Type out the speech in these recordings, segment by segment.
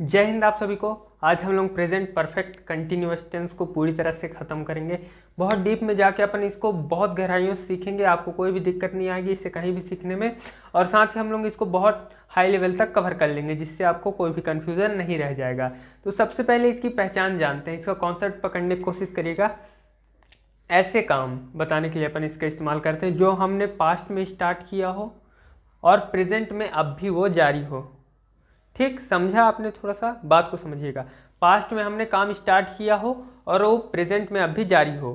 जय हिंद आप सभी को। आज हम लोग प्रेजेंट परफेक्ट कंटिन्यूअस टेंस को पूरी तरह से ख़त्म करेंगे। बहुत डीप में जाके अपन इसको बहुत गहराइयों से सीखेंगे। आपको कोई भी दिक्कत नहीं आएगी इसे कहीं भी सीखने में, और साथ ही हम लोग इसको बहुत हाई लेवल तक कवर कर लेंगे जिससे आपको कोई भी कन्फ्यूज़न नहीं रह जाएगा। तो सबसे पहले इसकी पहचान जानते हैं, इसका कॉन्सेप्ट पकड़ने की कोशिश करिएगा। ऐसे काम बताने के लिए अपन इसका इस्तेमाल करते हैं जो हमने पास्ट में स्टार्ट किया हो और प्रेजेंट में अब भी वो जारी हो। ठीक समझा आपने? थोड़ा सा बात को समझिएगा। पास्ट में हमने काम स्टार्ट किया हो और वो प्रेजेंट में अब भी जारी हो,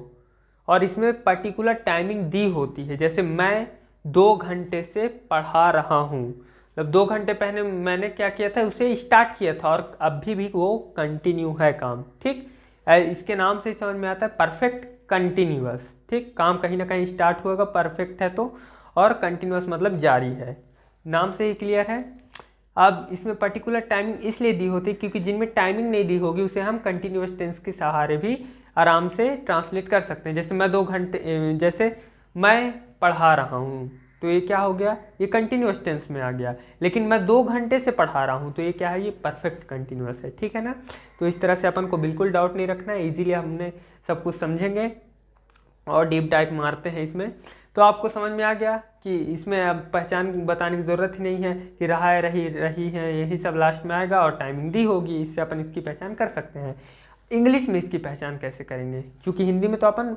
और इसमें पर्टिकुलर टाइमिंग दी होती है। जैसे मैं 2 घंटे से पढ़ा रहा हूँ, मतलब 2 घंटे पहले मैंने क्या किया था, उसे स्टार्ट किया था और अभी भी वो कंटिन्यू है काम। ठीक, इसके नाम से समझ में आता है परफेक्ट कंटिन्यूअस। ठीक, काम कहीं ना कहीं स्टार्ट हुआ, परफेक्ट है तो, और कंटिन्यूअस मतलब जारी है। नाम से ही क्लियर है। अब इसमें पर्टिकुलर टाइमिंग इसलिए दी होती है क्योंकि जिनमें टाइमिंग नहीं दी होगी उसे हम कंटिन्यूअस टेंस के सहारे भी आराम से ट्रांसलेट कर सकते हैं। जैसे मैं 2 घंटे, जैसे मैं पढ़ा रहा हूँ तो ये क्या हो गया, ये कंटिन्यूअस टेंस में आ गया। लेकिन मैं 2 घंटे से पढ़ा रहा हूँ तो ये क्या है, ये परफेक्ट कंटिन्यूअस है। ठीक है ना? तो इस तरह से अपन को बिल्कुल डाउट नहीं रखना है, इजीली हमने सब कुछ समझेंगे और डीप डाइव मारते हैं इसमें। तो आपको समझ में आ गया कि इसमें अब पहचान बताने की ज़रूरत ही नहीं है कि रहा है, रही रही है, यही सब लास्ट में आएगा और टाइमिंग दी होगी, इससे अपन इसकी पहचान कर सकते हैं। इंग्लिश में इसकी पहचान कैसे करेंगे, क्योंकि हिंदी में तो अपन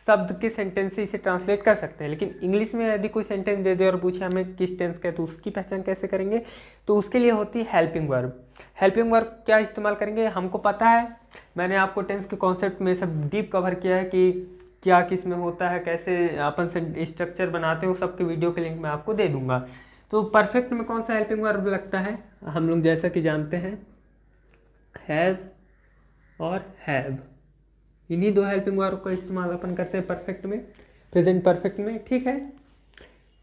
शब्द के सेंटेंस से इसे ट्रांसलेट कर सकते हैं, लेकिन इंग्लिश में यदि कोई सेंटेंस दे दे और पूछे हमें किस टेंस का है तो उसकी पहचान कैसे करेंगे। तो उसके लिए होती है हेल्पिंग वर्ब। हेल्पिंग वर्ब क्या इस्तेमाल करेंगे, हमको पता है, मैंने आपको टेंस के कॉन्सेप्ट में सब डीप कवर किया है कि क्या किस में होता है, कैसे अपन से स्ट्रक्चर बनाते हैं, सबके वीडियो के लिंक मैं आपको दे दूंगा। तो परफेक्ट में कौन सा हेल्पिंग वर्ब लगता है, हम लोग जैसा कि जानते हैं हैज़ और हैव, इन्हीं 2 हेल्पिंग वर्ब का इस्तेमाल अपन करते हैं परफेक्ट में, प्रेजेंट परफेक्ट में। ठीक है,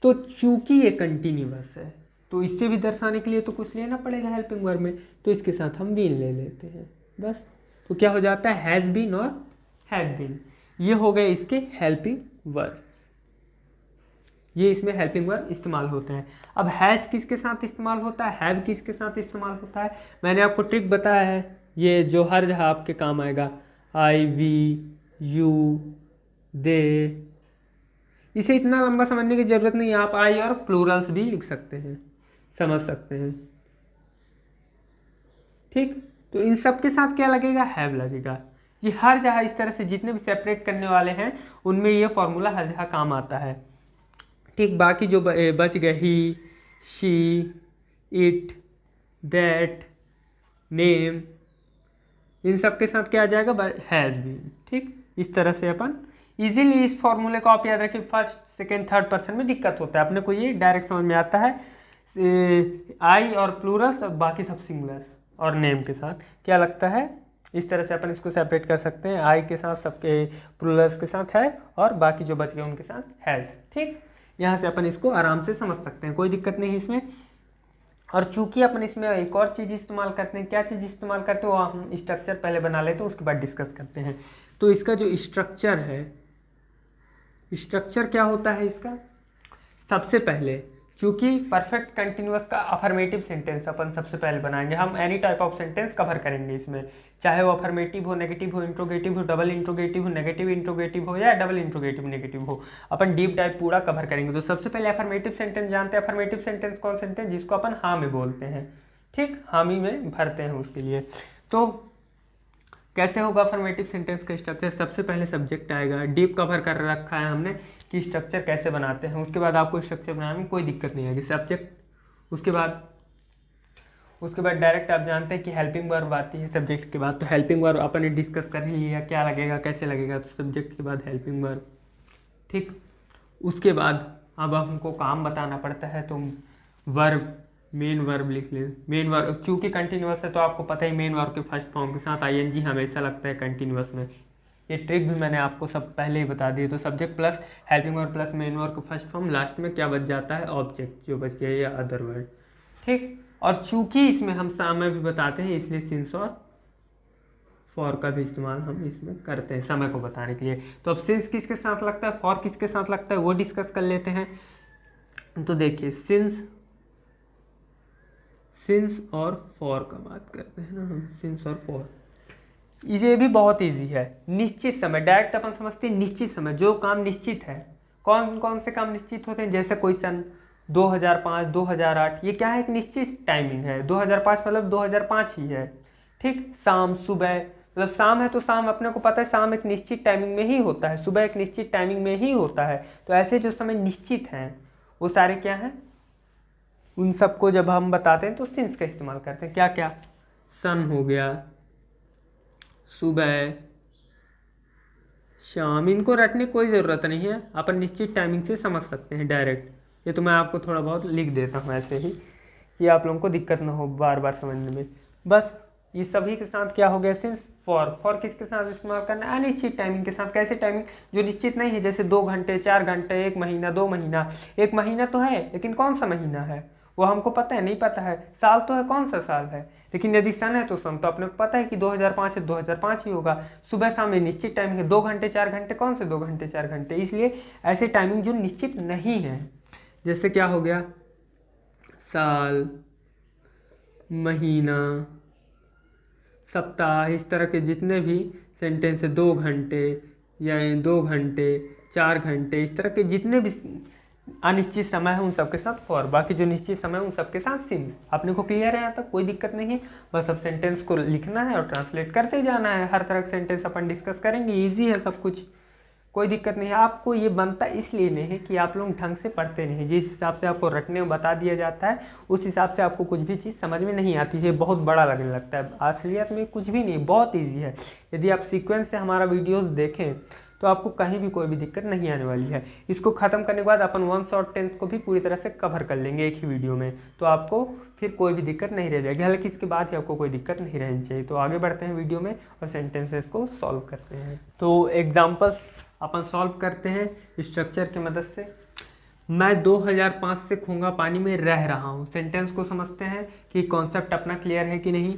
तो चूंकि ये कंटिन्यूअस है तो इससे भी दर्शाने के लिए तो कुछ लेना पड़ेगा हेल्पिंग वर्ब में, तो इसके साथ हम बीन ले लेते हैं बस। तो क्या हो जाता है, हैज़ बीन और हैड बीन, ये हो गए इसके हेल्पिंग वर्ब। ये इसमें हेल्पिंग वर्ब इस्तेमाल होते हैं। अब हैज़ किसके साथ इस्तेमाल होता है, हैव किसके साथ इस्तेमाल होता है, मैंने आपको ट्रिक बताया है, ये जो हर जगह आपके काम आएगा, आई, वी, यू, दे। इसे इतना लंबा समझने की जरूरत नहीं है, आप आई और प्लूरल्स भी लिख सकते हैं, समझ सकते हैं। ठीक, तो इन सब के साथ क्या लगेगा, हैव लगेगा। ये हर जगह इस तरह से जितने भी सेपरेट करने वाले हैं उनमें ये फॉर्मूला हर जगह काम आता है। ठीक, बाकी जो बच गए ही, शी, इट, दैट, नेम, इन सब के साथ क्या आ जाएगा, हैज़ भी। ठीक, इस तरह से अपन इजीली इस फॉर्मूले को आप याद रखिए। फर्स्ट सेकेंड थर्ड पर्सन में दिक्कत होता है, अपने को ये डायरेक्ट समझ में आता है, आई और प्लूरल्स और बाकी सब सिंगुलर्स और नेम के साथ क्या लगता है, इस तरह से अपन इसको सेपरेट कर सकते हैं। आई के साथ सबके, प्लूरल्स के साथ है, और बाकी जो बच गए उनके साथ हैज़। ठीक, यहाँ से अपन इसको आराम से समझ सकते हैं, कोई दिक्कत नहीं है इसमें। और चूंकि अपन इसमें एक और चीज़ इस्तेमाल करते हैं, क्या चीज़ इस्तेमाल करते हैं वो हम स्ट्रक्चर पहले बना लेते हैं, उसके बाद डिस्कस करते हैं। तो इसका जो स्ट्रक्चर है, स्ट्रक्चर क्या होता है इसका, सबसे पहले क्योंकि परफेक्ट कंटिन्यूअस का अफर्मेटिव सेंटेंस अपन सबसे पहले बनाएंगे। हम any type of sentence cover करेंगे इसमें, चाहे वो अफर्मेटिव हो, नेगेटिव हो, इंट्रोगेटिव हो, डबल इंट्रोगेटिव हो, नेगेटिव इंट्रोगेटिव हो या डबल इंट्रोगेटिव नेगेटिव हो, अपन डीप टाइप पूरा कवर करेंगे। तो सबसे पहले अफर्मेटिव सेंटेंस जानते हैं। अफर्मेटिव सेंटेंस कौन सेंटेंस, जिसको अपन हाँ में बोलते हैं। ठीक, हामी में भरते हैं उसके लिए। तो कैसे होगा अफर्मेटिव सेंटेंस का स्ट्रक्चर, सबसे पहले सब्जेक्ट आएगा, डीप कवर कर रखा है हमने कि स्ट्रक्चर कैसे बनाते हैं। उसके बाद आपको स्ट्रक्चर बनाने में कोई दिक्कत नहीं आएगी, सब्जेक्ट, उसके बाद डायरेक्ट आप जानते हैं कि हेल्पिंग वर्ब आती है सब्जेक्ट के बाद। तो हेल्पिंग वर्ब अपन ने डिस्कस कर ही लिया, क्या लगेगा कैसे लगेगा, तो सब्जेक्ट के बाद हेल्पिंग वर्ब। ठीक, उसके बाद अब हमको काम बताना पड़ता है, तो वर्ब, मेन वर्ब लिख ले। मेन वर्ब क्योंकि कंटिन्यूअस है तो आपको पता ही मेन वर्ब के फर्स्ट फॉर्म के साथ आईएनजी हमेशा लगता है कंटिन्यूअस में। ये ट्रिक भी मैंने आपको सब पहले ही बता दी। तो subject plus helping verb plus main verb का फर्स्ट फॉर्म, लास्ट में क्या बच जाता है, ऑब्जेक्ट जो बच गया या अदर वर्ड। ठीक, और चूंकि इसमें हम समय भी बताते हैं इसलिए सिंस और फॉर का भी इस्तेमाल हम इसमें करते हैं समय को बताने के लिए। तो अब सिंस किसके साथ लगता है, फॉर किसके साथ लगता है, वो डिस्कस कर लेते हैं। तो देखिए, सिंस और फॉर का बात करते हैं ना हम, सिंस और फॉर। ये भी बहुत इजी है। निश्चित समय, डायरेक्ट अपन समझते हैं निश्चित समय, जो काम निश्चित है। कौन कौन से काम निश्चित होते हैं, जैसे कोई सन 2005, 2008, ये क्या है, एक निश्चित टाइमिंग है। 2005 मतलब 2005 ही है, ठीक। शाम, सुबह, मतलब शाम है तो शाम अपने को पता है, शाम एक निश्चित टाइमिंग में ही होता है, सुबह एक निश्चित टाइमिंग में ही होता है। तो ऐसे जो समय निश्चित हैं वो सारे क्या हैं, उन सबको जब हम बताते हैं तो सिंस का इस्तेमाल करते हैं। क्या क्या, सन हो गया, सुबह, शाम, इनको रटने कोई ज़रूरत नहीं है, अपन निश्चित टाइमिंग से समझ सकते हैं डायरेक्ट। ये तो मैं आपको थोड़ा बहुत लिख देता हूँ ऐसे ही, कि आप लोगों को दिक्कत ना हो बार बार समझने में। बस ये सभी के साथ क्या हो गया, सिंस। फॉर किसके साथ इस्तेमाल करना है, अनिश्चित टाइमिंग के साथ। कैसे टाइमिंग, जो निश्चित नहीं है, जैसे 2 घंटे, 4 घंटे, 1 महीना, 2 महीना। 1 महीना तो है लेकिन कौन सा महीना है वो हमको पता है, नहीं पता है। साल तो है, कौन सा साल है, लेकिन यदि सन है तो सन तो अपने को पता है कि 2005 है, 2005 ही होगा। सुबह शाम में निश्चित टाइमिंग है, 2 घंटे 4 घंटे, कौन से 2 घंटे 4 घंटे। इसलिए ऐसे टाइमिंग जो निश्चित नहीं है, जैसे क्या हो गया, साल, महीना, सप्ताह, इस तरह के जितने भी सेंटेंस है, 2 घंटे या 2 घंटे, 4 घंटे, इस तरह के जितने भी अनिश्चित समय है उन सबके साथ फॉर। बाकी जो निश्चित समय है उन सबके साथ सिंस। अपने को क्लियर है यहाँ तक, कोई दिक्कत नहीं है। बस अब सेंटेंस को लिखना है और ट्रांसलेट करते जाना है। हर तरह के सेंटेंस अपन डिस्कस करेंगे, ईजी है सब कुछ, कोई दिक्कत नहीं है। आपको ये बनता इसलिए नहीं है कि आप लोग ढंग से पढ़ते नहीं। जिस हिसाब से आपको रटने में बता दिया जाता है उस हिसाब से आपको कुछ भी चीज़ समझ में नहीं आती है, बहुत बड़ा लगने लगता है। असलियत में कुछ भी नहीं, बहुत ईजी है। यदि आप सीक्वेंस से हमारा वीडियोज़ देखें तो आपको कहीं भी कोई भी दिक्कत नहीं आने वाली है। इसको ख़त्म करने के बाद अपन 1 शॉर्ट टेंस को भी पूरी तरह से कवर कर लेंगे एक ही वीडियो में, तो आपको फिर कोई भी दिक्कत नहीं रह जाएगी। हालांकि इसके बाद ही आपको कोई दिक्कत नहीं रहनी चाहिए। तो आगे बढ़ते हैं वीडियो में और सेंटेंसेस को सॉल्व करते हैं। तो एग्जाम्पल्स अपन सॉल्व करते हैं स्ट्रक्चर की मदद से। मैं 2005 से खोंगा पानी में रह रहा हूँ। सेंटेंस को समझते हैं कि कॉन्सेप्ट अपना क्लियर है कि नहीं।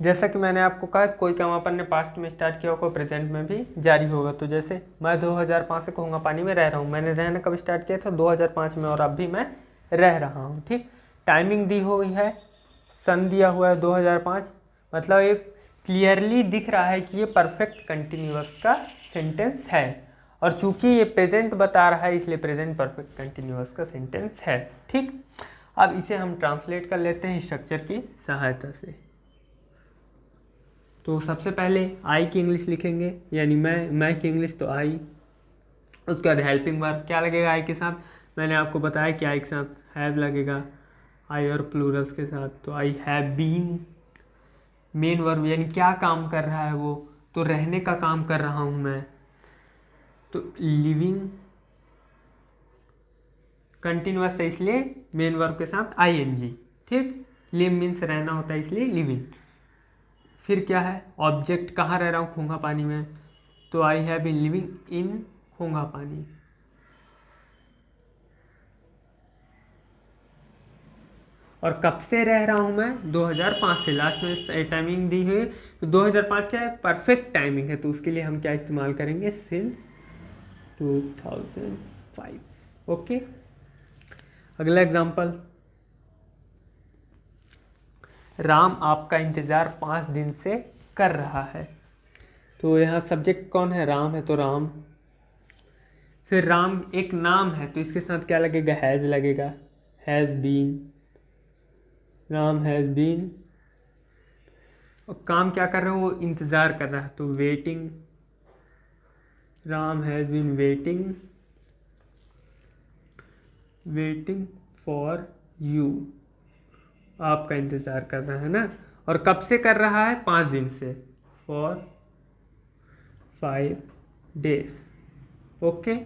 जैसा कि मैंने आपको कहा, कोई काम अपन ने पास्ट में स्टार्ट किया होगा प्रेजेंट में भी जारी होगा। तो जैसे मैं 2005 से खोंगा पानी में रह रहा हूँ, मैंने रहना कब स्टार्ट किया था, 2005 में, और अब भी मैं रह रहा हूँ, ठीक। टाइमिंग दी हुई है, सन दिया हुआ है 2005, मतलब ये क्लियरली दिख रहा है कि ये परफेक्ट कंटिन्यूअस का सेंटेंस है। और चूंकि ये प्रेजेंट बता रहा है इसलिए प्रेजेंट परफेक्ट कंटिन्यूअस का सेंटेंस है, ठीक। अब इसे हम ट्रांसलेट कर लेते हैं स्ट्रक्चर की सहायता से। तो सबसे पहले आई की इंग्लिश लिखेंगे, यानी मैं की इंग्लिश तो आई। उसके बाद हेल्पिंग वर्ब क्या लगेगा आई के साथ, मैंने आपको बताया कि आई के साथ हैव लगेगा, आई और प्लूरल्स के साथ। तो I have been. Main verb यानी क्या काम कर रहा है वो, तो रहने का काम कर रहा हूँ मैं, तो लिविंग। कंटिन्यूअस है इसलिए मेन वर्ब के साथ आईएनजी, ठीक। लिव मीन्स रहना होता है इसलिए लिविंग। फिर क्या है, ऑब्जेक्ट, कहाँ रह रहा हूँ, खोंगा पानी में, तो I have been living in Khonga Pani. और कब से रह रहा हूँ मैं, 2005 से। लास्ट में टाइमिंग दी हुई, तो 2005 क्या है, परफेक्ट टाइमिंग है, तो उसके लिए हम क्या इस्तेमाल करेंगे, सिंस 2005। ओके। अगला एग्जांपल, राम आपका इंतजार 5 दिन से कर रहा है। तो यहाँ सब्जेक्ट कौन है, राम है, तो राम। फिर राम एक नाम है तो इसके साथ क्या लगेगा, हैज़ लगेगा, has been. Ram has been. और काम क्या कर रहा है, वो इंतज़ार कर रहा है, तो waiting. Ram has been waiting for you. आपका इंतज़ार कर रहा है ना। और कब से कर रहा है, 5 दिन से, फॉर 5 days। ओके।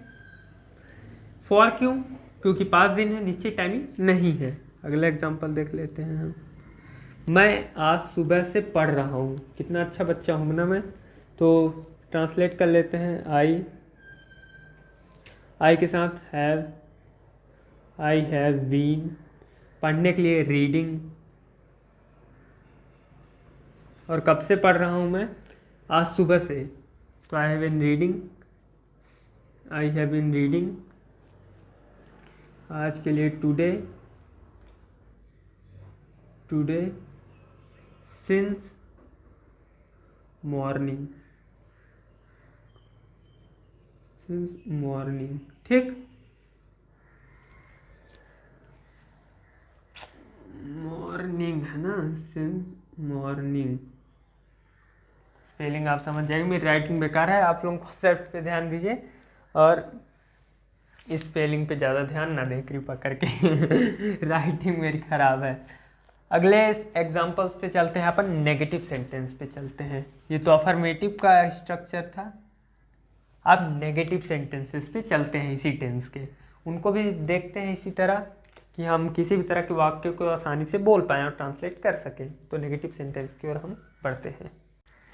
फॉर क्यों, क्योंकि 5 दिन है, निश्चित टाइमिंग नहीं है। अगला एग्जांपल देख लेते हैं हम। मैं आज सुबह से पढ़ रहा हूँ। कितना अच्छा बच्चा हूँ ना मैं। तो ट्रांसलेट कर लेते हैं, आई के साथ हैव, आई हैव बीन। पढ़ने के लिए रीडिंग। और कब से पढ़ रहा हूँ मैं, आज सुबह से, तो आई हैव बीन रीडिंग। आज के लिए today. Today since morning, since morning, ठीक। मॉर्निंग है ना, सिंस मॉर्निंग। स्पेलिंग आप समझ जाएंगे, मेरी राइटिंग बेकार है, आप लोग कॉन्सेप्ट पे ध्यान दीजिए और इस स्पेलिंग पे ज़्यादा ध्यान ना दें कृपा करके राइटिंग मेरी खराब है। अगले एग्जांपल्स पे चलते हैं, अपन नेगेटिव सेंटेंस पे चलते हैं। ये तो अफर्मेटिव का स्ट्रक्चर था, अब नेगेटिव सेंटेंसेस पे चलते हैं इसी टेंस के, उनको भी देखते हैं इसी तरह कि हम किसी भी तरह के वाक्य को आसानी से बोल पाएँ और ट्रांसलेट कर सकें। तो नेगेटिव सेंटेंस की ओर हम बढ़ते हैं।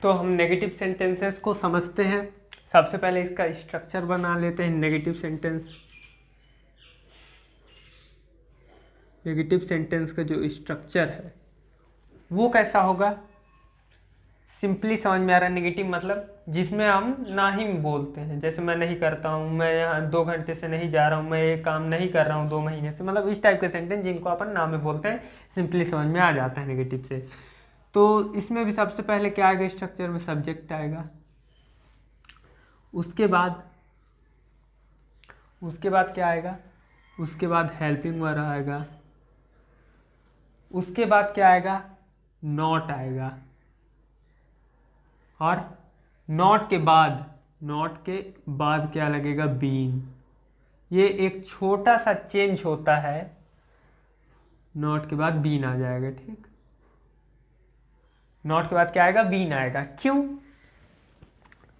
तो हम नेगेटिव सेंटेंसेस को समझते हैं। सबसे पहले इसका स्ट्रक्चर बना लेते हैं। नेगेटिव सेंटेंस, नेगेटिव सेंटेंस का जो स्ट्रक्चर है वो कैसा होगा, सिंपली समझ में आ रहा है। नेगेटिव मतलब जिसमें हम ना ही बोलते हैं, जैसे मैं नहीं करता हूँ, मैं यहाँ 2 घंटे से नहीं जा रहा हूँ, मैं ये काम नहीं कर रहा हूँ 2 महीने से, मतलब इस टाइप के सेंटेंस जिनको अपन ना में बोलते हैं, सिंपली समझ में आ जाता है नेगेटिव से। तो इसमें भी सबसे पहले क्या आएगा स्ट्रक्चर में, सब्जेक्ट आएगा, उसके बाद क्या आएगा, उसके बाद हेल्पिंग वर्ब आएगा, उसके बाद क्या आएगा, नॉट आएगा, और नॉट के बाद क्या लगेगा, बीन। ये एक छोटा सा चेंज होता है, नॉट के बाद बीन आ जाएगा, ठीक। नॉट के बाद क्या आएगा, बीन आएगा। क्यों?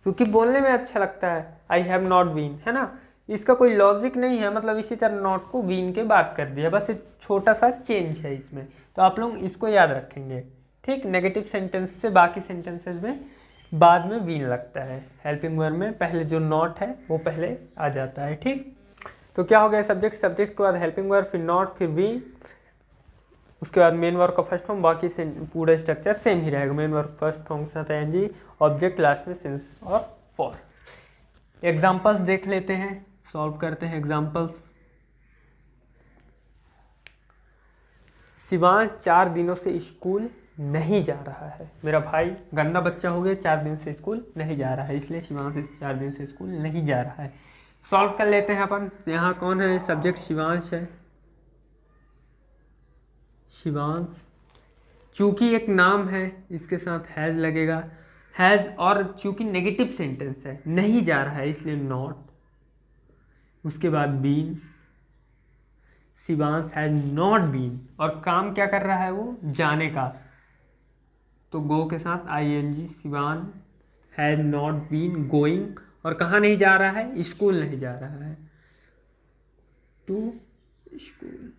क्योंकि बोलने में अच्छा लगता है, आई हैव नॉट बीन, है ना। इसका कोई लॉजिक नहीं है, मतलब इसी तरह नॉट को बीन के बाद कर दिया, बस एक छोटा सा चेंज है इसमें। तो आप लोग इसको याद रखेंगे, ठीक। नेगेटिव सेंटेंस से बाकी सेंटेंसेस में बाद में बीन लगता है, हेल्पिंग वर्ब में पहले जो नॉट है वो पहले आ जाता है, ठीक। तो क्या हो गया, सब्जेक्ट के बाद हेल्पिंग वर्ब, फिर नॉट, फिर बीन, उसके बाद मेन वर्ब का फर्स्ट फॉर्म। बाकी से पूरा स्ट्रक्चर सेम ही रहेगा, मेन वर्ब फर्स्ट फॉर्म के साथ एनजी, ऑब्जेक्ट लास्ट में सिंस और फॉर। एग्जाम्पल्स देख लेते हैं, सॉल्व करते हैं एग्जाम्पल्स। शिवांश 4 दिनों से स्कूल नहीं जा रहा है। मेरा भाई गंदा बच्चा हो गया, 4 दिन से स्कूल नहीं जा रहा है, इसलिए शिवांश 4 दिन से स्कूल नहीं जा रहा है। सॉल्व कर लेते हैं अपन। यहाँ कौन है, सब्जेक्ट शिवांश है, शिवांश। चूंकि एक नाम है इसके साथ हैज लगेगा, हैज, और चूंकि नेगेटिव सेंटेंस है, नहीं जा रहा है इसलिए नॉट, उसके बाद been, Shivansh has not been, और काम क्या कर रहा है वो, जाने का, तो गो के साथ ING, Shivansh has not been going, और कहाँ नहीं जा रहा है, स्कूल नहीं जा रहा है, टू स्कूल।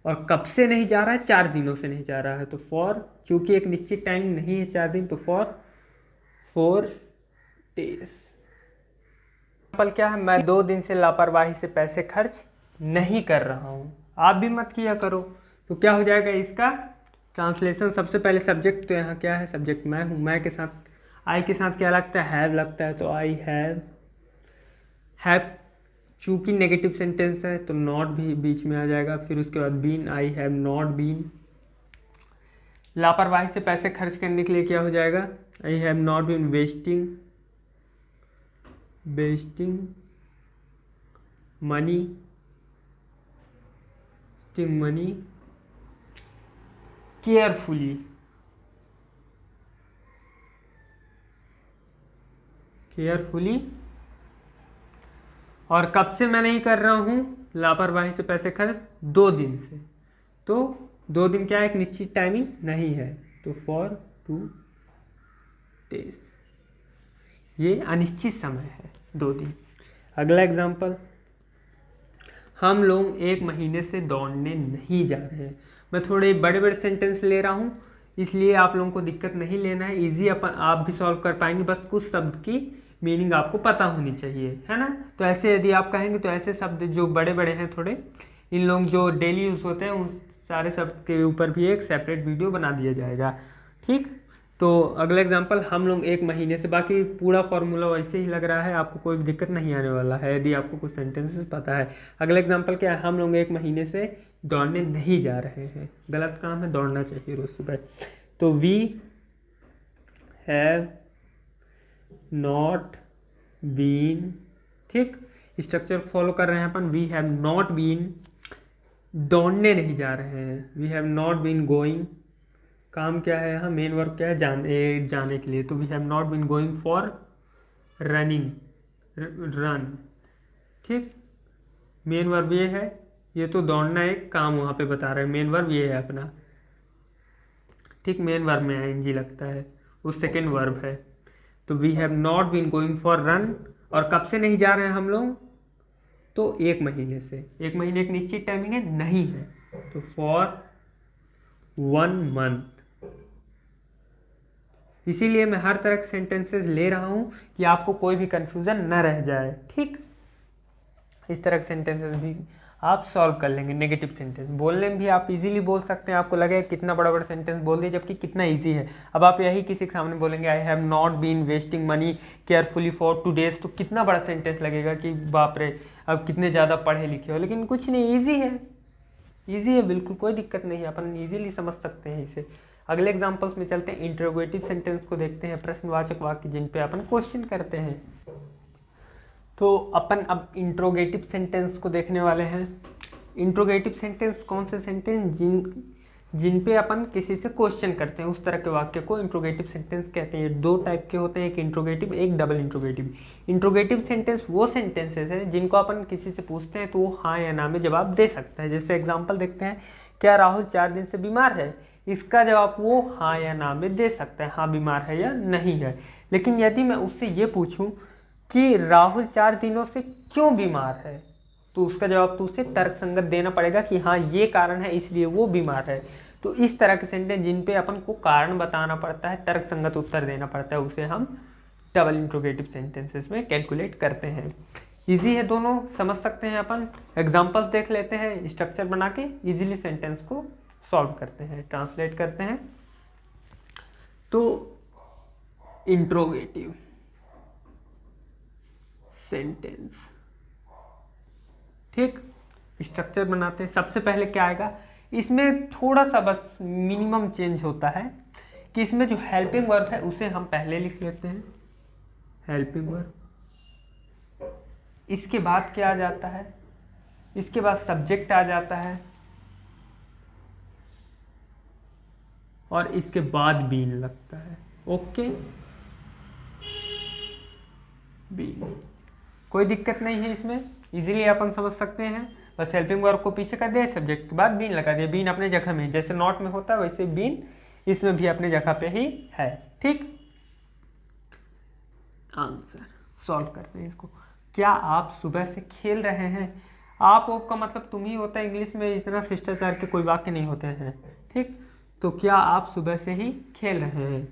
और कब से नहीं जा रहा है, 4 दिनों से नहीं जा रहा है, तो फॉर, चूंकि एक निश्चित टाइम नहीं है 4 दिन, तो फॉर 4 डेज। पल क्या है, मैं 2 दिन से लापरवाही से पैसे खर्च नहीं कर रहा हूँ, आप भी मत किया करो। तो क्या हो जाएगा इसका ट्रांसलेशन, सबसे पहले सब्जेक्ट, तो यहाँ क्या है, सब्जेक्ट मैं हूँ, मैं के साथ आई के साथ क्या लगता है, हैव लगता है, तो आई हैव, चूंकि नेगेटिव सेंटेंस है तो नॉट भी बीच में आ जाएगा, फिर उसके बाद been, I have not been. लापरवाही से पैसे खर्च करने के लिए क्या हो जाएगा, I have not been wasting money, carefully, और कब से मैं नहीं कर रहा हूँ लापरवाही से पैसे खर्च, 2 दिन से, तो 2 दिन क्या है, एक निश्चित टाइमिंग नहीं है, तो फॉर 2 डेज, ये अनिश्चित समय है, 2 दिन। अगला एग्जांपल, हम लोग 1 महीने से दौड़ने नहीं जा रहे हैं। मैं थोड़े बड़े बड़े सेंटेंस ले रहा हूँ, इसलिए आप लोगों को दिक्कत नहीं लेना है, इजी अपन आप भी सॉल्व कर पाएंगे, बस कुछ शब्द की मीनिंग आपको पता होनी चाहिए, है ना। तो ऐसे यदि आप कहेंगे तो ऐसे शब्द जो बड़े बड़े हैं थोड़े, इन लोग जो डेली यूज़ होते हैं उन सारे शब्द के ऊपर भी एक सेपरेट वीडियो बना दिया जाएगा, ठीक। तो अगला एग्जांपल हम लोग 1 महीने से, बाकी पूरा फॉर्मूला वैसे ही लग रहा है, आपको कोई भी दिक्कत नहीं आने वाला है यदि आपको कुछ सेंटेंसेस पता है। अगला एग्जांपल क्या है, हम लोग 1 महीने से दौड़ने नहीं जा रहे हैं, गलत काम है, दौड़ना चाहिए रोज सुबह। तो वी हैव नॉट बीन, ठीक, स्ट्रक्चर फॉलो कर रहे हैं अपन। वी हैव नॉट बीन, दौड़ने नहीं जा रहे हैं। We have not been going, काम क्या है यहाँ, मेन वर्ब क्या है, जाने के लिए। तो we have not been going for running, run, ठीक, मेन वर्ब ये है। ये तो दौड़ना एक काम वहाँ पे बता रहा है, मेन वर्ब ये है अपना, ठीक, मेन वर्ब में आईएनजी लगता है, वो सेकेंड वर्ब है। तो we have not been going for run, और कब से नहीं जा रहे हैं हम लोग, तो 1 महीने से। 1 महीने एक निश्चित टाइमिंग है नहीं है, तो फॉर 1 मंथ। इसीलिए मैं हर तरह के सेंटेंसेस ले रहा हूं कि आपको कोई भी कंफ्यूजन न रह जाए, ठीक। इस तरह के सेंटेंसेस भी आप सॉल्व कर लेंगे। नेगेटिव सेंटेंस बोलने में भी आप इजीली बोल सकते हैं, आपको लगेगा कितना बड़ा बड़ा सेंटेंस बोल दिए, जबकि कितना इजी है। अब आप यही किसी के सामने बोलेंगे I have not been wasting money carefully for 2 days, तो कितना बड़ा सेंटेंस लगेगा कि बाप रे अब कितने ज़्यादा पढ़े लिखे हो, लेकिन कुछ नहीं, ईजी है, ईजी है, बिल्कुल कोई दिक्कत नहीं है, अपन ईजिली समझ सकते हैं इसे। अगले एग्जांपल्स में चलते हैं, इंटरोगेटिव सेंटेंस को देखते हैं, प्रश्नवाचक वाक्य जिन पे अपन क्वेश्चन करते हैं। तो अपन अब इंट्रोगेटिव सेंटेंस को देखने वाले हैं। इंट्रोगेटिव सेंटेंस कौन से सेंटेंस जिन पे अपन किसी से क्वेश्चन करते हैं, उस तरह के वाक्य को इंट्रोगेटिव सेंटेंस कहते हैं। 2 टाइप के होते हैं, एक इंट्रोगेटिव, एक डबल इंट्रोगेटिव। इंट्रोगेटिव सेंटेंस वो सेंटेंसेस हैं जिनको अपन किसी से पूछते हैं तो वो हाँ या ना में जवाब दे सकता है। जैसे एग्जाम्पल देखते हैं, क्या राहुल 4 दिन से बीमार है, इसका जवाब वो हाँ या ना में दे सकता है, हाँ बीमार है या नहीं है। लेकिन यदि मैं उससे ये पूछूं कि राहुल 4 दिनों से क्यों बीमार है, तो उसका जवाब तो उसे तर्कसंगत देना पड़ेगा कि हाँ ये कारण है इसलिए वो बीमार है। तो इस तरह के सेंटेंस जिन पे अपन को कारण बताना पड़ता है, तर्कसंगत उत्तर देना पड़ता है, उसे हम डबल इंट्रोगेटिव सेंटेंसेस में कैलकुलेट करते हैं। इजी है, दोनों समझ सकते हैं अपन। एग्जांपल्स देख लेते हैं, स्ट्रक्चर बना के इजीली सेंटेंस को सॉल्व करते हैं, ट्रांसलेट करते हैं। तो इंट्रोगेटिव सेंटेंस, ठीक, स्ट्रक्चर बनाते हैं। सबसे पहले क्या आएगा, इसमें थोड़ा सा बस मिनिमम चेंज होता है कि इसमें जो हेल्पिंग वर्ब है उसे हम पहले लिख लेते हैं, हेल्पिंग वर्ब। इसके बाद क्या आ जाता है, इसके बाद सब्जेक्ट आ जाता है, और इसके बाद बीन लगता है। ओके, बीन, कोई दिक्कत नहीं है इसमें, इजीली अपन समझ सकते हैं। बस हेल्पिंग वर्ब को पीछे कर दिया, सब्जेक्ट के बाद बीन लगा दिया। बीन अपने जगह में, जैसे नॉट में होता है वैसे बीन इसमें भी अपने जगह पे ही है, ठीक। आंसर सॉल्व करते हैं इसको। क्या आप सुबह से खेल रहे हैं, आप का मतलब तुम ही होता है, इंग्लिश में इतना शिष्टाचार के कोई वाक्य नहीं होते हैं, ठीक। तो क्या आप सुबह से ही खेल रहे हैं,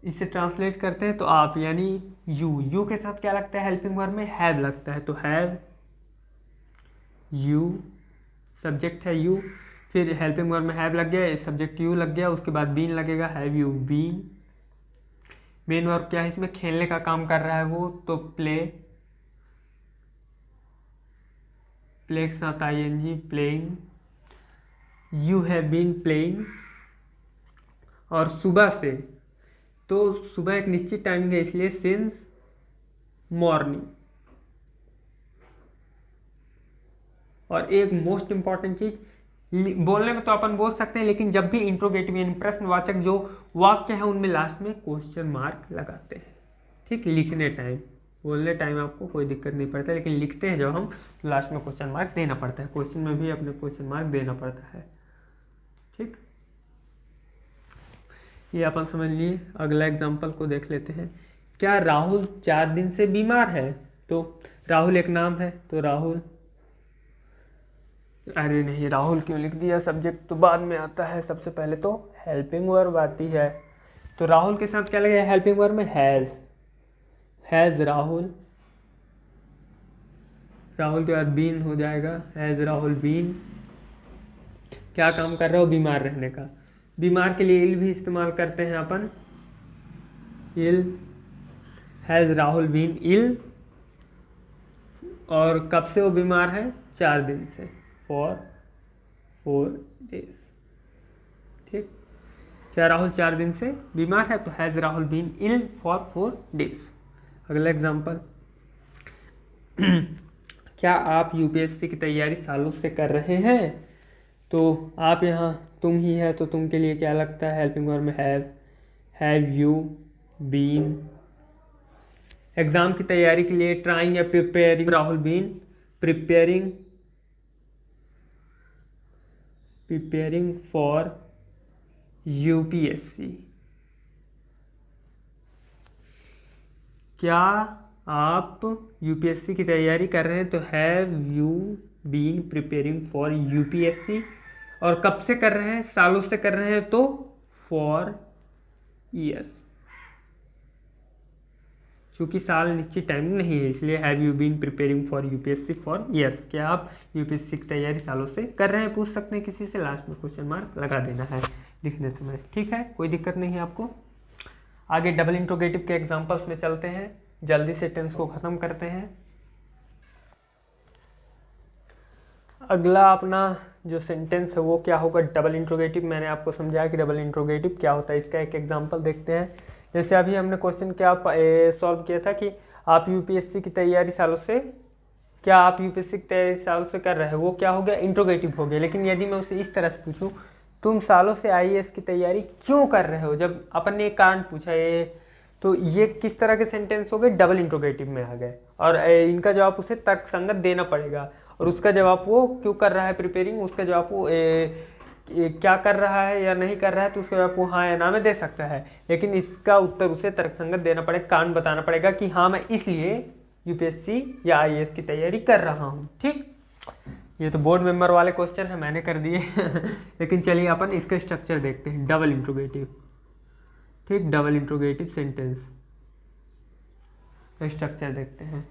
इसे ट्रांसलेट करते हैं तो आप यानी यू के साथ क्या लगता है, हेल्पिंग वर्ब में हैव लगता है, तो हैव यू, सब्जेक्ट है यू, फिर हेल्पिंग वर्ब में हैव लग गया, सब्जेक्ट यू लग गया, उसके बाद बीन लगेगा, have you been. Main verb क्या है इसमें, खेलने का काम कर रहा है वो, तो प्ले, प्ले के साथ ING, playing, you have been playing. और सुबह से, तो सुबह एक निश्चित टाइमिंग है इसलिए सिंस मॉर्निंग। और एक मोस्ट इंपॉर्टेंट चीज, बोलने में तो अपन बोल सकते हैं, लेकिन जब भी इंट्रोगेटिव यानी प्रश्नवाचक जो वाक्य है उनमें लास्ट में क्वेश्चन मार्क लगाते हैं, ठीक। लिखने टाइम, बोलने टाइम आपको कोई दिक्कत नहीं पड़ता, लेकिन लिखते हैं जब हम तो लास्ट में क्वेश्चन मार्क देना पड़ता है, क्वेश्चन में भी अपने क्वेश्चन मार्क देना पड़ता है, ठीक। ये अपन समझ लिए। अगला एग्जाम्पल को देख लेते हैं, क्या राहुल 4 दिन से बीमार है, तो राहुल एक नाम है, तो राहुल, अरे नहीं राहुल क्यों लिख दिया, सब्जेक्ट तो बाद में आता है, सबसे पहले तो हेल्पिंग वर्ब आती है। तो राहुल के साथ क्या लगेगा, हेल्पिंग वर्ब में हैज राहुल, राहुल के बाद बीन हो जाएगा, हैज राहुल बीन। क्या काम कर रहा हो, बीमार रहने का, बीमार के लिए इल भी इस्तेमाल करते हैं अपन, इल, हैज़ राहुल बीन इल, और कब से वो बीमार है, 4 दिन से, फॉर 4 days। ठीक, क्या राहुल 4 दिन से बीमार है, तो has Rahul been ill for 4 days। अगला एग्जाम्पल, क्या आप यूपीएससी की तैयारी सालों से कर रहे हैं, तो आप यहाँ तुम ही है, तो तुम के लिए क्या लगता है, हेल्पिंग वर्ब में हैव यू बीन, एग्जाम की तैयारी के लिए ट्राइंग या preparing, Rahul been preparing for UPSC. क्या आप यूपीएससी की तैयारी कर रहे हैं, तो have you been preparing for UPSC, और कब से कर रहे हैं, सालों से कर रहे हैं, तो फॉर ईयर्स, क्योंकि साल निश्चित टाइम नहीं है, इसलिए have you been preparing for UPSC for years. क्या आप यूपीएससी की तैयारी सालों से कर रहे हैं, पूछ सकते हैं किसी से, लास्ट में क्वेश्चन मार्क लगा देना है लिखने समय। ठीक है, कोई दिक्कत नहीं है आपको। आगे डबल इंट्रोगेटिव के एग्जांपल्स में चलते हैं, जल्दी से टेंस को खत्म करते हैं। अगला अपना जो सेंटेंस है वो क्या होगा, डबल इंट्रोगेटिव। मैंने आपको समझाया कि डबल इंट्रोगेटिव क्या होता है, इसका एक एग्जांपल देखते हैं। जैसे अभी हमने क्वेश्चन क्या सॉल्व किया था कि आप यूपीएससी की तैयारी सालों से, क्या आप यूपीएससी की तैयारी सालों से कर रहे हैं, वो क्या हो गया, इंट्रोगेटिव हो गया। लेकिन यदि मैं उसे इस तरह से पूछूं, तुम सालों से आईएएस की तैयारी क्यों कर रहे हो, जब अपन ने एक कारण पूछा है, तो ये किस तरह के सेंटेंस हो गए, डबल इंट्रोगेटिव में आ गए, और इनका जवाब उसे तर्कसंगत देना पड़ेगा। और उसका जवाब वो क्यों कर रहा है प्रिपेयरिंग, उसका जवाब वो क्या कर रहा है या नहीं कर रहा है, तो उसका जवाब वो हाँ या ना में दे सकता है। लेकिन इसका उत्तर उसे तर्कसंगत देना पड़ेगा, कारण बताना पड़ेगा कि हाँ मैं इसलिए यूपीएससी या आईएएस की तैयारी कर रहा हूँ। ठीक, ये तो बोर्ड मेंबर वाले क्वेश्चन है, मैंने कर दिए लेकिन चलिए अपन इसका स्ट्रक्चर देखते हैं, डबल इंट्रोगेटिव। ठीक, डबल इंट्रोगेटिव सेंटेंस स्ट्रक्चर देखते हैं।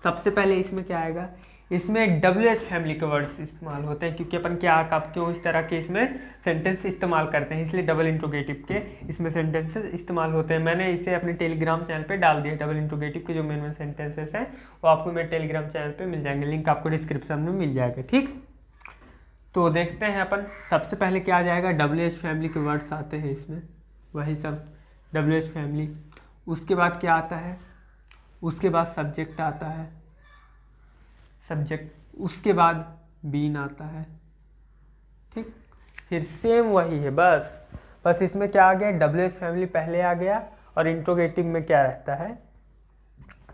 सबसे पहले इसमें क्या आएगा, इसमें WH फैमिली के वर्ड्स इस्तेमाल होते हैं, क्योंकि अपन क्या कब क्यों इस तरह के इसमें सेंटेंस इस्तेमाल करते हैं, इसलिए डबल इंट्रोगेटिव के इसमें सेंटेंसेस इस्तेमाल होते हैं। मैंने इसे अपने टेलीग्राम चैनल पे डाल दिया, डबल इंट्रोगेटिव के जो मेन सेंटेंसेस हैं वो आपको मेरे टेलीग्राम चैनल पे मिल जाएंगे, लिंक आपको डिस्क्रिप्शन में मिल जाएगा। ठीक, तो देखते हैं अपन। सबसे पहले क्या आ जाएगा, WH फैमिली के वर्ड्स आते हैं इसमें, वही सब WH फैमिली। उसके बाद क्या आता है, उसके बाद सब्जेक्ट आता है, सब्जेक्ट, उसके बाद बीन आता है। ठीक, फिर सेम वही है, बस इसमें क्या आ गया, WH फैमिली पहले आ गया, और इंट्रोगेटिव में क्या रहता है,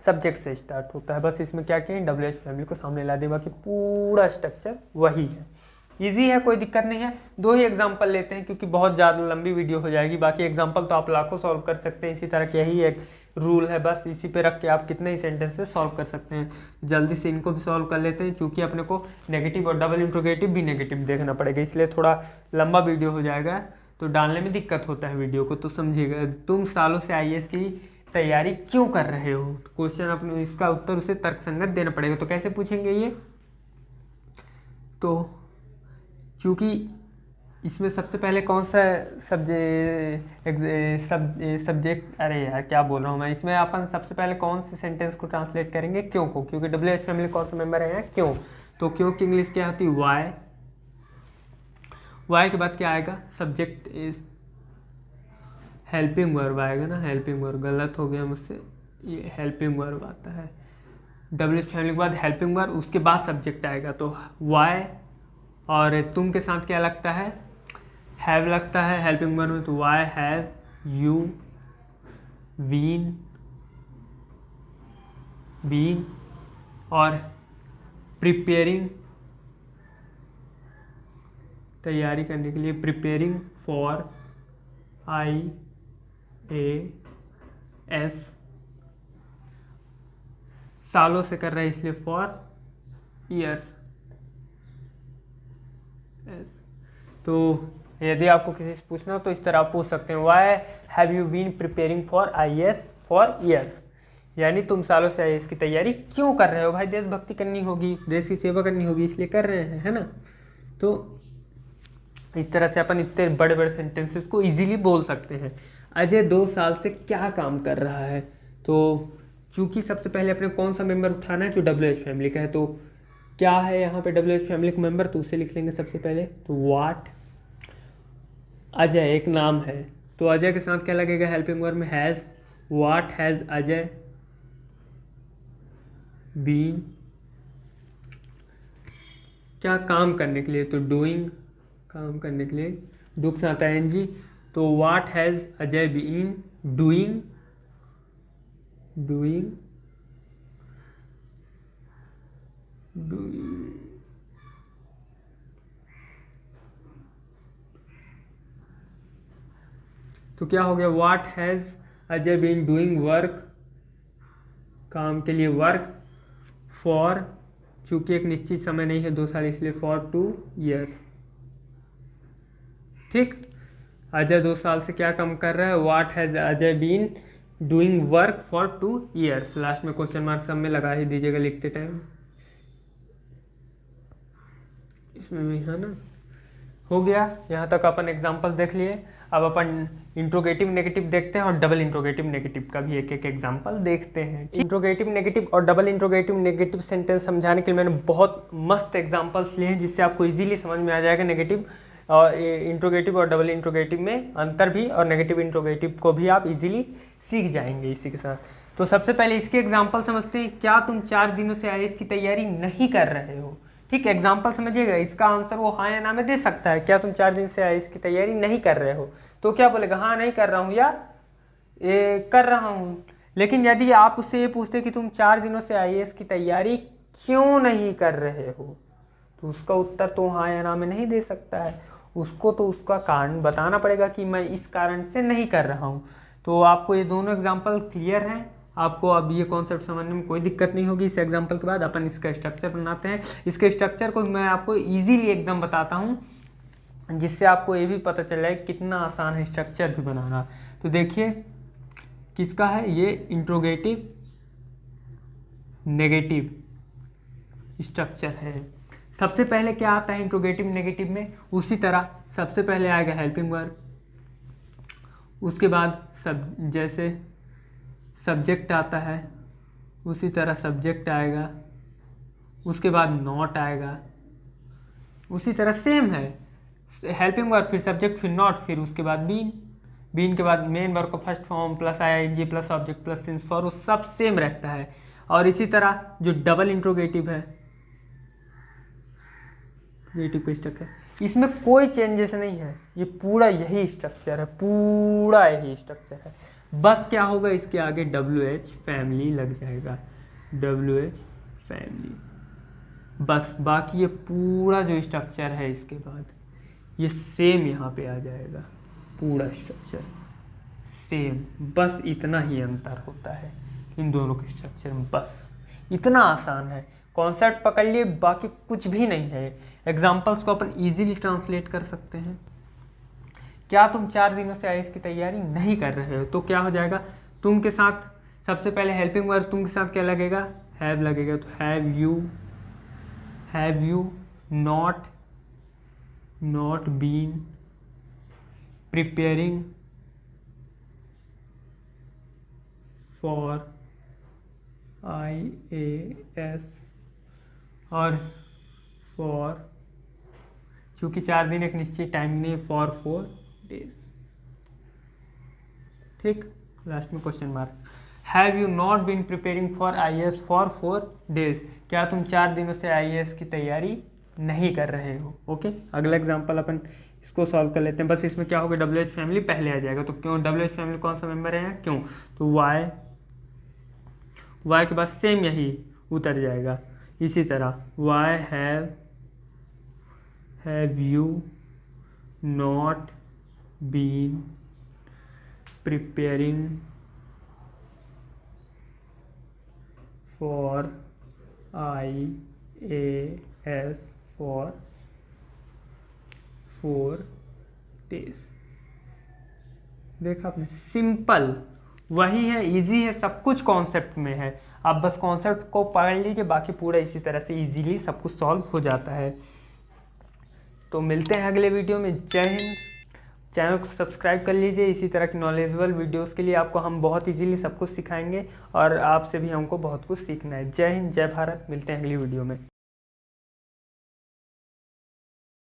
सब्जेक्ट से स्टार्ट होता है। बस इसमें क्या किया, WH फैमिली को सामने ला दिया, बाकी पूरा स्ट्रक्चर वही है। इजी है, कोई दिक्कत नहीं है। 2 ही एग्जाम्पल लेते हैं क्योंकि बहुत ज़्यादा लंबी वीडियो हो जाएगी। बाकी एग्जाम्पल तो आप लाखों सॉल्व कर सकते हैं, इसी तरह का यही एक रूल है, बस इसी पे रख के आप कितने ही सेंटेंसेस सॉल्व कर सकते हैं। जल्दी से इनको भी सॉल्व कर लेते हैं, क्योंकि अपने को नेगेटिव और डबल इंट्रोगेटिव भी नेगेटिव देखना पड़ेगा, इसलिए थोड़ा लंबा वीडियो हो जाएगा, तो डालने में दिक्कत होता है वीडियो को। तो समझिएगा, तुम सालों से आईएएस की तैयारी क्यों कर रहे हो, क्वेश्चन अपने इसका उत्तर उसे तर्कसंगत देना पड़ेगा। तो कैसे पूछेंगे ये, तो चूँकि इसमें सबसे पहले कौन सा सब्जेक्ट, अरे यार क्या बोल रहा हूँ मैं, इसमें अपन सबसे पहले कौन से सेंटेंस को ट्रांसलेट करेंगे, क्यों को, क्योंकि WH फैमिली कौन सा मेंबर है, क्यों। तो क्यों की इंग्लिश क्या होती है, वाई के बाद क्या आएगा, सब्जेक्ट इज हेल्पिंग वर्ब आएगा ना, हेल्पिंग वर्ब, गलत हो गया मुझसे, ये हेल्पिंग वर्ब आता है। WH फैमिली के बाद हेल्पिंग वर्ब, उसके बाद सब्जेक्ट आएगा, तो वाई, और तुम के साथ क्या लगता है, हैव लगता है हेल्पिंग वर्ब में, तो वाई हैव यू बीन, और प्रिपेयरिंग, तैयारी करने के लिए, प्रिपेयरिंग फॉर IAS, सालों से कर रहा है इसलिए फॉर ईयर्स। तो यदि आपको किसी से पूछना हो तो इस तरह आप पूछ सकते हैं, why have you been preparing for IAS for years, यानी तुम सालों से IAS की तैयारी क्यों कर रहे हो। भाई देशभक्ति करनी होगी, देश की सेवा करनी होगी, इसलिए कर रहे हैं, है ना। तो इस तरह से अपन इतने बड़े बड़े सेंटेंसेस को इजीली बोल सकते हैं। अजय 2 साल से क्या काम कर रहा है, तो चूंकि सबसे पहले अपने कौन सा मेंबर उठाना है जो WH फैमिली का है, तो क्या है यहाँ पे WH फैमिली का मेंबर, तो उसे लिख लेंगे सबसे पहले। तो व्हाट, अजय एक नाम है, तो अजय के साथ क्या लगेगा हेल्पिंग वर्ब में has. What has Ajay been, क्या काम करने के लिए, तो डूइंग, काम करने के लिए डू के साथ ING, तो what has Ajay been doing, doing doing तो क्या हो गया, what has Ajay been doing work, काम के लिए वर्क, फॉर, चूंकि एक निश्चित समय नहीं है 2 साल इसलिए फॉर 2 years। ठीक, अजय 2 साल से क्या काम कर रहा है, what has Ajay been doing work for 2 years। Last में क्वेश्चन मार्क सब में लगा ही दीजिएगा लिखते टाइम, इसमें भी है ना। हो गया, यहाँ तक अपन एग्जाम्पल देख लिए। अब अपन इंट्रोगेटिव नेगेटिव देखते हैं और डबल इंट्रोगेटिव नेगेटिव का भी एक एक एग्जाम्पल देखते हैं। इंट्रोगेटिव नेगेटिव और डबल इंट्रोगेटिव नेगेटिव सेंटेंस समझाने के लिए मैंने बहुत मस्त एग्जाम्पल्स लिए हैं, जिससे आपको इजीली समझ में आ जाएगा नेगेटिव और इंट्रोगेटिव और डबल इंट्रोगेटिव में अंतर भी, और नेगेटिव इंट्रोगेटिव को भी आप इजीली सीख जाएंगे इसी के साथ। तो सबसे पहले इसके एग्जाम्पल समझते हैं। क्या तुम 4 दिनों से IAS की तैयारी नहीं कर रहे हो? ठीक, एग्जाम्पल समझिएगा, इसका आंसर वो हाँ या ना में दे सकता है। क्या तुम 4 दिन से IAS की तैयारी नहीं कर रहे हो, तो क्या बोलेगा, हाँ नहीं कर रहा हूँ या कर रहा हूँ। लेकिन यदि आप उससे ये पूछते कि तुम 4 दिनों से IAS की तैयारी क्यों नहीं कर रहे हो, तो उसका उत्तर तो हाँ या ना में नहीं दे सकता है, उसको तो उसका कारण बताना पड़ेगा कि मैं इस कारण से नहीं कर रहा हूँ। तो आपको ये दोनों एग्जाम्पल क्लियर हैं, आपको अब ये कॉन्सेप्ट समझने में कोई दिक्कत नहीं होगी। इस एग्जाम्पल के बाद अपन इसका स्ट्रक्चर बनाते हैं। इसके स्ट्रक्चर को मैं आपको इजीली एकदम बताता हूँ, जिससे आपको ये भी पता चल जाए कितना आसान है स्ट्रक्चर भी बनाना। तो देखिए किसका है ये, इंट्रोगेटिव नेगेटिव स्ट्रक्चर है। सबसे पहले क्या आता है इंट्रोगेटिव नेगेटिव में, उसी तरह सबसे पहले आएगा हेल्पिंग वर्ब, उसके बाद जैसे सब्जेक्ट आता है उसी तरह सब्जेक्ट आएगा, उसके बाद नॉट आएगा, उसी तरह सेम है हेल्पिंग वर्ब, फिर सब्जेक्ट, फिर नॉट, फिर उसके बाद बीन, बीन के बाद मेन वर्ब का first form plus ING plus object plus since for, वो सब सेम रहता है। और इसी तरह जो डबल इंट्रोगेटिव है, नेगेटिव स्ट्रक्चर, इसमें कोई चेंजेस नहीं है, ये पूरा यही स्ट्रक्चर है, पूरा यही स्ट्रक्चर है। बस क्या होगा, इसके आगे WH फैमिली लग जाएगा, WH फैमिली, बस। बाकी ये पूरा जो स्ट्रक्चर है इसके बाद ये सेम यहाँ पे आ जाएगा, पूरा स्ट्रक्चर सेम, बस इतना ही अंतर होता है इन दोनों के स्ट्रक्चर में, बस इतना आसान है। कॉन्सेप्ट पकड़ लिए, बाकी कुछ भी नहीं है। एग्जाम्पल्स को अपन इजीली ट्रांसलेट कर सकते हैं। क्या तुम 4 दिनों से IAS की तैयारी नहीं कर रहे हो, तो क्या हो जाएगा, तुम के साथ सबसे पहले हेल्पिंग वर्ब, तुम के साथ क्या लगेगा, हैव लगेगा, तो have you not been preparing for IAS, और फॉर, चूँकि 4 दिन एक निश्चित टाइम नहीं, फॉर 4 days। ठीक, लास्ट में question mark. Have you not been preparing for IAS for 4 days, क्या तुम 4 दिनों से IAS की तैयारी नहीं कर रहे हो। ओके, अगला एग्जांपल अपन इसको सॉल्व कर लेते हैं। बस इसमें क्या होगा, WH फैमिली पहले आ जाएगा, तो क्यों WH फैमिली कौन सा मेंबर है, क्यों, तो y के बाद सेम यही उतर जाएगा। इसी तरह why have you not been preparing for IAS for 4 days। देखा आपने, सिंपल वही है, इजी है, सब कुछ कॉन्सेप्ट में है। आप बस कॉन्सेप्ट को पढ़ लीजिए, बाकी पूरा इसी तरह से इजीली सब कुछ सॉल्व हो जाता है। तो मिलते हैं अगले वीडियो में। जय हिंद। चैनल को सब्सक्राइब कर लीजिए, इसी तरह की नॉलेजेबल वीडियोस के लिए आपको हम बहुत इजीली सब कुछ सिखाएंगे और आपसे भी हमको बहुत कुछ सीखना है। जय हिंद, जय भारत। मिलते हैं अगली वीडियो में।